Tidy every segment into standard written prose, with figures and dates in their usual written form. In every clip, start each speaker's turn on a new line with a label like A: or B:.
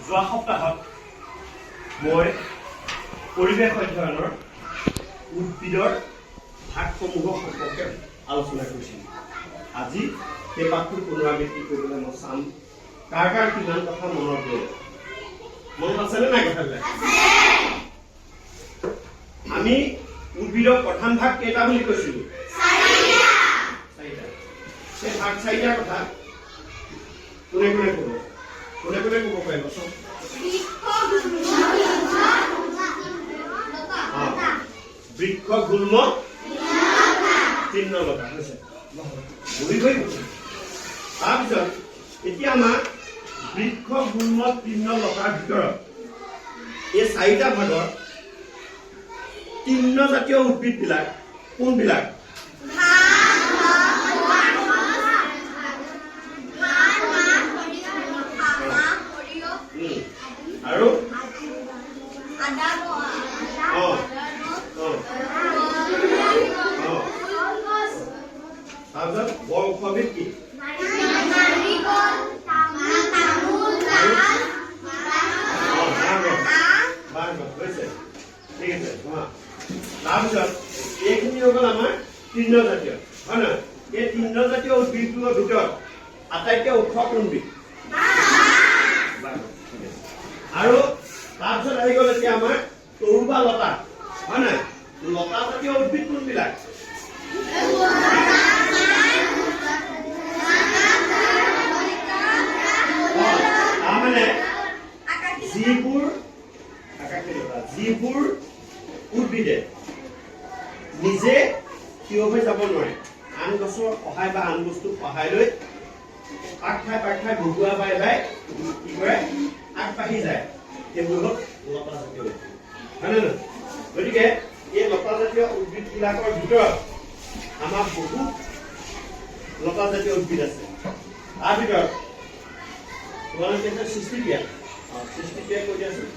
A: যোৱা সপ্তাহত মই পৰিৱেশ অধ্যয়নৰ উদ্ভিদৰ ভাগসমূহৰ সম্পৰ্কে আলোচনা কৰিছিলোঁ। আজি সেই পাঠটো পুনৰাবৃত্তি কৰিবলৈ মই চাম কাৰ কাৰ কিমান কথা মনত ৰ'ল। মনত আছেনে নাই কথাবিলাক? আমি উদ্ভিদৰ প্ৰধান ভাগ কেইটা বুলি কৈছিলোঁ? চাৰিটা। সেই ভাগ চাৰিটাৰ কথা কোনে কোনে ক'ব? কোনে কোনে ক'ব পাৰিব? বৃক্ষ, গুল্ম, তৃণলতা হৈছে। তাৰপিছত এতিয়া আমাৰ বৃক্ষ, গুল্ম, তৃণলতাৰ ভিতৰত এই চাৰিটা ভাগৰ তৃণজাতীয় উদ্ভিদবিলাক কোনবিলাক? আৰু তাৰপিছত বৰ উৎসৱিত কি? ঠিক আছে। তাৰপিছত এইখিনি হৈ গ'ল আমাৰ তৃণজাতীয়, হয় নহয়? এই তৃণজাতীয় উদ্ভিদবোৰৰ ভিতৰত আটাইতকৈ ওখ কোনবিধ? আৰু তাৰপিছত আহি গ'ল এতিয়া আমাৰ তৰু বা লতা, হয় নহয়? লতা জাতীয় উদ্ভিদ কোনবিলাক? তাৰমানে যিবোৰ উদ্ভিদে নিজে থিয় হৈ যাব নোৱাৰে, আন গছৰ সহায় বা আন বস্তুৰ সহায় লৈ পাক খাই ভুগুৱা বাই কি কৰে? আগবাঢ়ি যায়। সেইবোৰ হ'ল লতা জাতীয় উদ্ভিদ, হয় নে নহয়? গতিকে এই লতা জাতীয় উদ্ভিদবিলাকৰ ভিতৰত আমাৰ বহুত লতা জাতীয় উদ্ভিদ আছে। তাৰ ভিতৰত তোমালোকে সৃষ্টিক্ৰিয়া কৈ দিয়াচোন।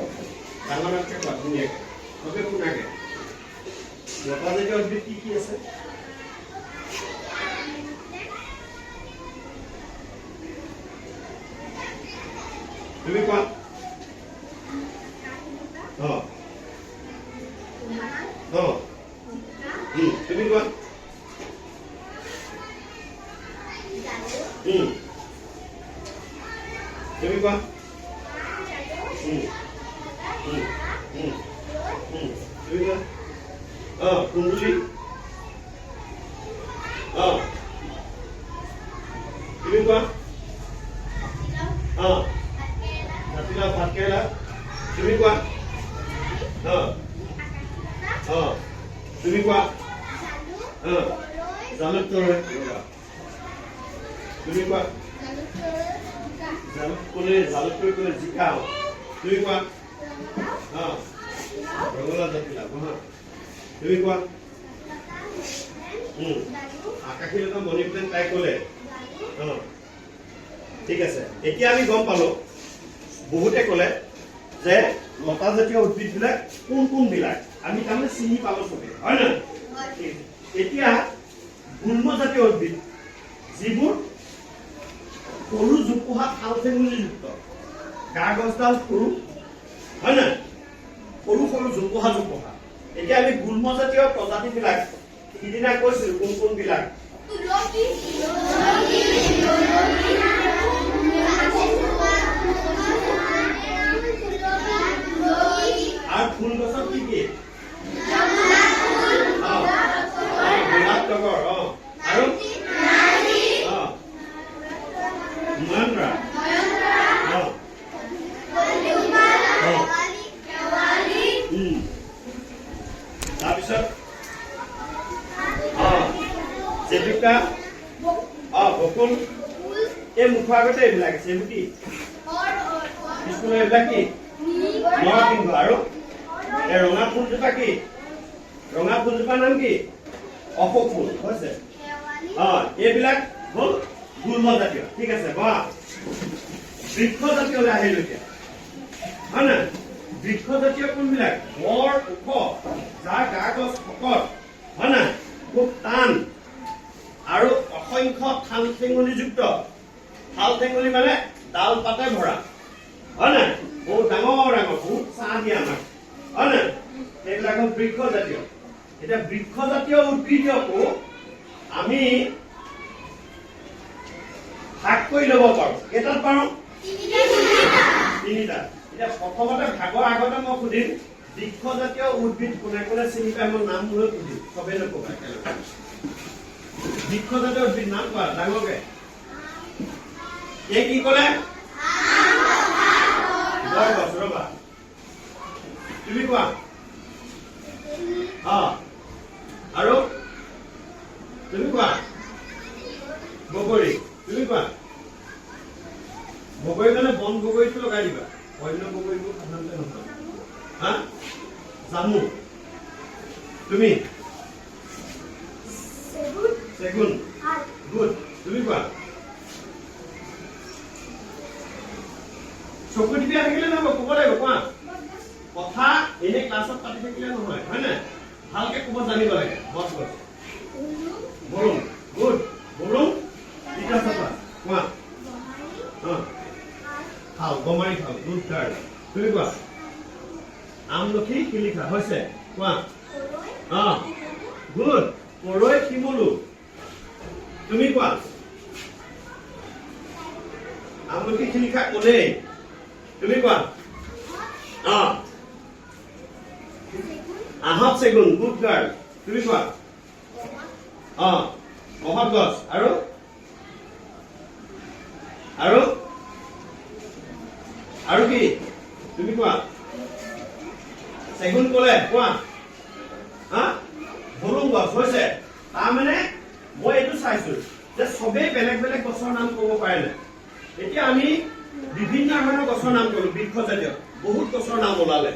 A: ডাঙৰকৈ কোৱা, ধুনীয়াকৈ চবে শুনাকে। লতা জাতীয় উদ্ভিদ কি কি আছে? তুমি কোৱা। তুমি কোৱা। তুমি কোৱা। তুমি কোৱা। কুন্দুলি। তুমি কোৱা। জাতিলাও, ভাতকেৰেলা। তুমি কোৱা। তুমি কোৱা। জালুক, তৰৈ। তুমি কোৱা। জালুক ক'লে জিকা। তুমি কোৱা। ৰঙালাও, জাতিলাও। তুমি কোৱা। আকাশী লতা, মণি প্লেণ্ট তাই ক'লে। ঠিক আছে। এতিয়া আমি গম পালো, বহুতে ক'লে যে লতা জাতীয় উদ্ভিদবিলাক কোনবিলাক আমি তাৰমানে চিনি পালো চবে, হয় নহয়? এতিয়া গুল্ম জাতীয় উদ্ভিদ, যিবোৰ সৰু জোপোহা ঠাল ঠেঙুলিযুক্ত, গা গছডাল সৰু, হয় নহয়? সৰু সৰু জোপোহা। এতিয়া আমি গুল্ম জাতীয় প্ৰজাতিবিলাক সিদিনা কৈছিলো কোনবিলাক? আৰু ফুল গছত কি কি? গোলাপ, তগৰ। আৰু নয়নতৰা। তাৰপিছত জেতুকা, বকুল। এই মুখৰ আগতে এইবিলাক আছে। এইবোৰ কি? স্কুলৰ এইবিলাক কি? নৰসিংহ। আৰু এই ৰঙা ফুলজোপা কি? ৰঙা ফুলজোপাৰ নাম কি? অশোক ফুল হৈছে। এইবিলাক হ'ল গুল্ম জাতীয়। ঠিক আছে। বৃক্ষ জাতীয়লৈ আহিলো এতিয়া, হয় নহয়? বৃক্ষ জাতীয় কোনবিলাক? বৰ ওখ, যাৰ গা গছ শকত, হয় নাই? খুব টান আৰু অসংখ্য ঠাল ঠেঙুলিযুক্ত শাল টেঙুলি মানে ডাল পাতে ভৰা হয় নাই বহুত ডাঙৰ ডাঙৰ বহুত ছাঁ দিয়ে আমাক হয় নাই সেইবিলাক বৃক্ষ জাতীয় এতিয়া বৃক্ষ জাতীয় উদ্ভিদকো আমি ভাগ কৰি ল'ব পাৰো কেইটাত পাৰো তিনিটা এতিয়া প্ৰথমতে ভাগৰ আগতে মই সুধিম বৃক্ষ জাতীয় উদ্ভিদ কোনে কোনে চিনি পায় মই নাম লৈ সুধিম চবেই নকবা একেলগে বৃক্ষ জাতীয় উদ্ভিদ নাম কোৱা ডাঙৰকে এই কি ক'লে বৰগছ ৰবা তুমি কোৱা আৰু তুমি কোৱা বগৰী তুমি কোৱা বগৰী মানে বন বগৰীটো লগাই দিবা অন্য বগৰীবোৰ সাধাৰণতে নহয় হা জামু তুমি চেগুন গুড তুমি কোৱা চকু টিপিয়া থাকিলে নহব ক'ব লাগিব কোৱা কথা এনে ক্লাছত পাতি থাকিলে নহয় হয় নাই ভালকে ক'ব জানিব লাগে বস বস বৰুণ গুড বৰুণ তিতা চাপা কোৱা খাও গমাৰি খাও গুড গাৰ্ড তুমি কোৱা আমলখি শিলিখা হৈছে কোৱা গুড কৰৈ শিমলু তুমি কোৱা আমলখি শিলিখা ক'লেই তুমি কোৱা আহত চেগুন গুড গাৰ্ড তুমি কোৱা মহৎ গছ আৰু আৰু আৰু কি তুমি কোৱা চেগুন ক'লে কোৱা হলুং গছ হৈছে তাৰমানে মই এইটো চাইছো যে চবেই বেলেগ বেলেগ গছৰ নাম ক'ব পাৰে নাই এতিয়া আমি বিভিন্ন ধৰণৰ গছৰ নাম কলো বৃক্ষজাতীয় বহুত গছৰ নাম ওলালে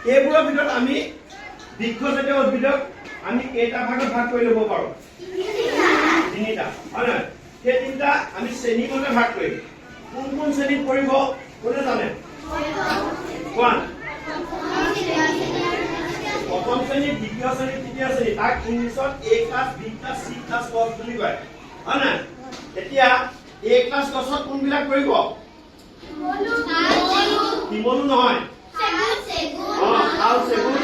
A: এইবোৰৰ ভিতৰত আমি বৃক্ষজাতীয় উদ্ভিদক আমি কেইটা ভাগত ভাগ কৰি ল'ব পাৰো তিনিটা হয় নহয় সেই তিনিটা আমি শ্ৰেণী মতে ভাগ কৰিম কোন কোন শ্ৰেণীত পৰিব কোনে জানে কোৱা প্ৰথম শ্ৰেণী দ্বিতীয় শ্ৰেণী তৃতীয় শ্ৰেণী তাক ইংলিছত A class B class C class গছ বুলি কয় হয় নাই এতিয়া এ ক্লাছ গছত কোনবিলাক পৰিব শিমলু নহয় শাল চেগুন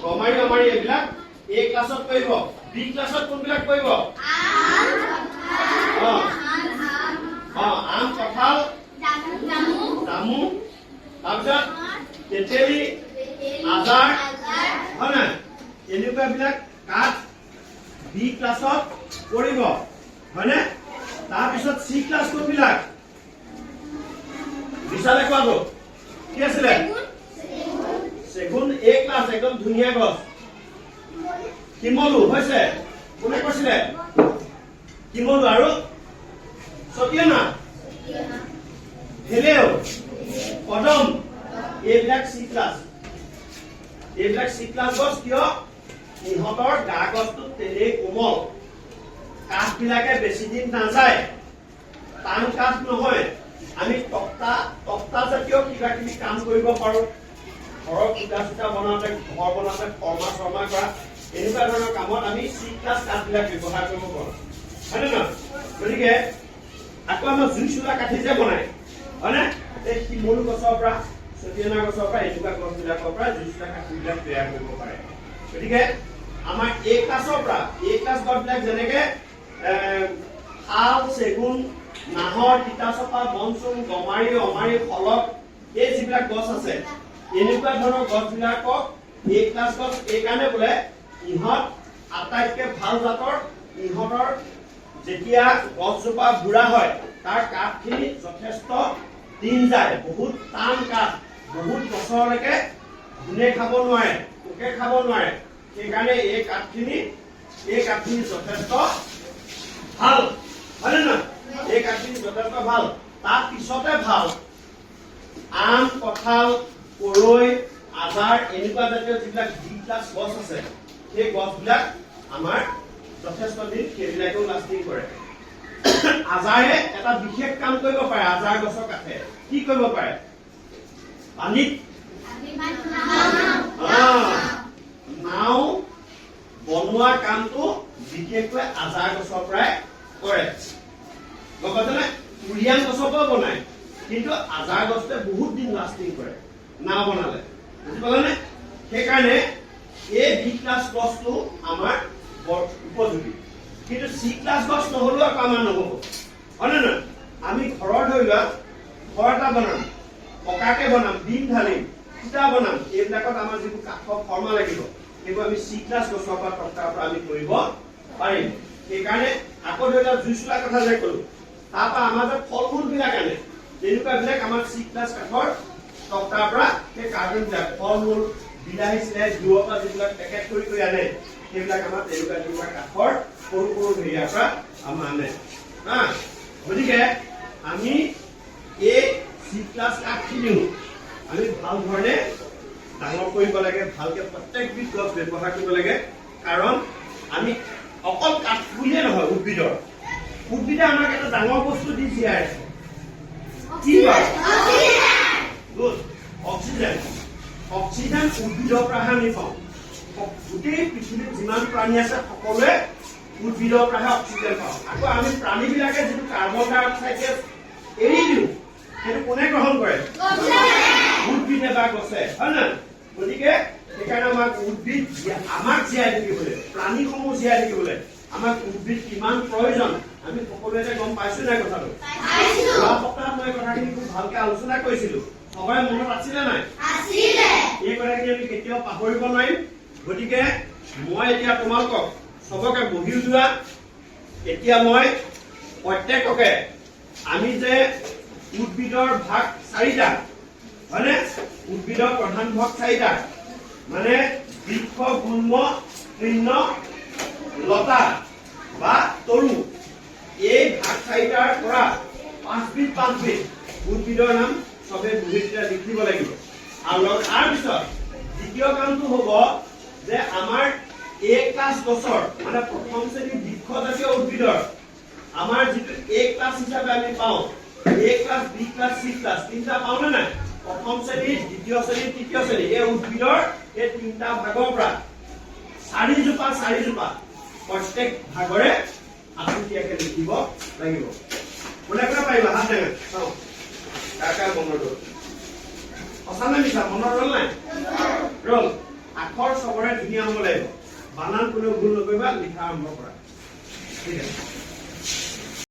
A: গমাৰি অমাৰি এইবিলাক এ ক্লাছত পৰিব বি ক্লাছত কোনবিলাক পৰিব আম কঁঠাল জামু তাৰপিছত তেতেলী আজাৰ হয় নাই এনেকুৱা বিলাক কাঠ বি ক্লাছত পৰিব হয়নে তাৰপিছত চি ক্লাছ কোনবিলাক বিশালে কোৱাটো কি আছিলে চেগুন এ ক্লাছ একদম ধুনীয়া গছ শিমলু হৈছে কোনে কৈছিলে শিমলু আৰু সতিয়ানা হেলেও কদম এইবিলাক চি ক্লাছ গছ কিয় ইহঁতৰ গা গছটো তেনেই কোমল কাঠ বিলাকে বেছি দিন নাযায় টান কাঠ নহয় আমি তক্তা জাতীয় কিবা কিবি কাম কৰিব পাৰো ঘৰৰ খুটা চুটা বনাওঁতে ঘৰ বনাওঁতে ফৰ্মা চৰ্মা কৰা এনেকুৱা ধৰণৰ কামত আমি চি ক্লাছ কাঠবিলাক ব্যৱহাৰ কৰিব পাৰো হয় নে নহয় গতিকে আকৌ আমাৰ জুই চোলা কাঠি যে বনাই হয়নে এই শিমলু গছৰ পৰা সতিয়ানা গছৰ পৰা এনেকুৱা গছবিলাকৰ পৰা জুই চোলা কাঠিবিলাক তৈয়াৰ কৰিব পাৰে গতিকে আমাৰ এ ক্লাছৰ পৰা এ ক্লাছ গছবিলাক যেনেকে শাল চেগুন নাহৰ তিতাচপা বনচুম গমাৰি অমাৰি ফলক এই যিবিলাক গছ আছে এনেকুৱা ধৰণৰ গছবিলাকক এ ক্লাছ গছ এইকাৰণে বোলে ইহঁত আটাইতকৈ ভাল জাতৰ ইহঁতৰ যেতিয়া গছজোপা বুঢ়া হয় তাৰ কাঠখিনি যথেষ্ট দিন যায় বহুত টান কাঠ বহুত বছৰলৈকে ঘূনে খাব নোৱাৰে পোকে খাব নোৱাৰে সেইকাৰণে এই কাঠখিনি যথেষ্ট ভাল হয়নে নহয় এই কাঠখিনি যথেষ্ট ভাল তাৰ পিছতে ভাল আম কঁঠাল কৰৈ আজাৰ এনেকুৱা জাতীয় যিবিলাক বি ক্লাছ গছ আছে সেই গছবিলাক আমাৰ যথেষ্ট দিন সেইবিলাকেও লাষ্টিং কৰে আজাৰে এটা বিশেষ কাম কৰিব পাৰে আজাৰ গছৰ কাঠে কি কৰিব পাৰে পানীত নাও বনোৱা কামটো বিশেষকৈ আজাৰ গছৰ পৰাই কৰে গম পাইছেনে বিৰিয়ান গছৰ পৰা বনায় কিন্তু আজাৰ গছতে বহুত দিন লাষ্টিং কৰে নাও বনালে বুজি পালানে সেইকাৰণে এই বি ক্লাছ গছটো আমাৰ বৰ উপযোগী কিন্তু চি ক্লাছ গছ নহ'লেও আকৌ আমাৰ নহ'ব হয়নে নহয় আমি ঘৰৰ ধৰি লোৱা ঘৰ এটা বনাম পকাকে বনাম বিম ঢালিম ইটা বনাম এইবিলাকত আমাৰ যিবোৰ কাঠৰ ফৰ্মা লাগিব সেইবোৰ আমি চি ক্লাছ গছৰ পৰা টক্টাৰ পৰা আমি কৰিব পাৰিম সেইকাৰণে আকৌ ধৰি লোৱা জুই চোলা কথা যে ক'লো তাৰপৰা আমাৰ যে ফল মূলবিলাক আনে তেনেকুৱাবিলাক আমাৰ চি ক্লাছ কাঠৰ টক্টাৰ পৰা সেই কাৰ্টুনবিলাক ফল মূল বিলাহী চিলাহী দূৰৰ পৰা যিবিলাক পেকেট কৰি আনে সেইবিলাক আমাৰ তেনেকুৱা কাঠৰ সৰু সৰু হেৰিয়াৰ পৰা আমাৰ আনে হা গতিকে আমি এই চি ক্লাছ কাঠখিনিও আমি ভাল ধৰণে ডাঙৰ কৰিব লাগে ভালকে প্ৰত্যেকবিধ গছ ব্যৱহাৰ কৰিব লাগে কাৰণ আমি অকল কাঠ বুলিয়ে নহয় উদ্ভিদে আমাক এটা ডাঙৰ বস্তু দি জীয়াই আছে কি অক্সিজেন উদ্ভিদৰ পৰাহে আমি পাওঁ গোটেই পৃথিৱীত যিমান প্ৰাণী আছে সকলোৱে উদ্ভিদৰ পৰাহে অক্সিজেন পাওঁ আকৌ আমি প্ৰাণীবিলাকে যিটো কাৰ্বন ডাই অক্সাইড গেছ এৰি দিওঁ সেইটো কোনে গ্ৰহণ কৰে উদ্ভিদে বা গছে হয় নহয় গতিকে সেইকাৰণে আমাক উদ্ভিদ আমাক জীয়াই থাকিবলৈ প্ৰাণীসমূহ জীয়াই থাকিবলৈ আমাক উদ্ভিদ কিমান প্ৰয়োজন আমি সকলোৱে গম পাইছো নাই কথাটো যোৱা সপ্তাহত মই কথাখিনি খুব ভালকে আলোচনা কৰিছিলো সবাই মনত আছিলে নাই এই কথাখিনি আমি কেতিয়াও পাহৰিব নোৱাৰিম গতিকে মই এতিয়া তোমালোকক সবকে বহি যোৱা এতিয়া মই প্ৰত্যেককে আমি যে উদ্ভিদৰ ভাগ 4টা হয়নে উদ্ভিদৰ প্ৰধান ভাগ 4টা মানে বৃক্ষ গুল্ম তৃণ লতা বা তৰু এই ভাগ 4টাৰ পৰা 5বিধ উদ্ভিদৰ নাম সবে বহিটা লিখিব লাগিব আৰু তাৰ পিছত দ্বিতীয় কামটো হ'ব যে আমাৰ এ ক্লাছ গছৰ মানে প্ৰথম শ্ৰেণীৰ বৃক্ষজাতীয় উদ্ভিদৰ আমাৰ যিটো এ ক্লাছ হিচাপে আমি পাওঁ এ ক্লাছ বি ক্লাছ সি ক্লাছ তিনটা পাওঁ নে নাই প্ৰথম শ্ৰেণী দ্বিতীয় শ্ৰেণী তৃতীয় শ্ৰেণী এই উদ্ভিদৰ এই তিনটা ভাগৰ পৰা 4জোপা প্ৰত্যেক ভাগৰে আঠুতীয়াকে লিখিব লাগিব কোনে কোনে পাৰিবা হাত দাঙা চাওঁ কাৰ মনত ৰ'ল সঁচা নে মিছা মনত ৰ'ল নাই ৰ'ল আখৰ চবৰে ধুনীয়া হ'ব লাগিব বানান কোনেও ভুল নকৰিবা লিখা আৰম্ভ কৰা ঠিক আছে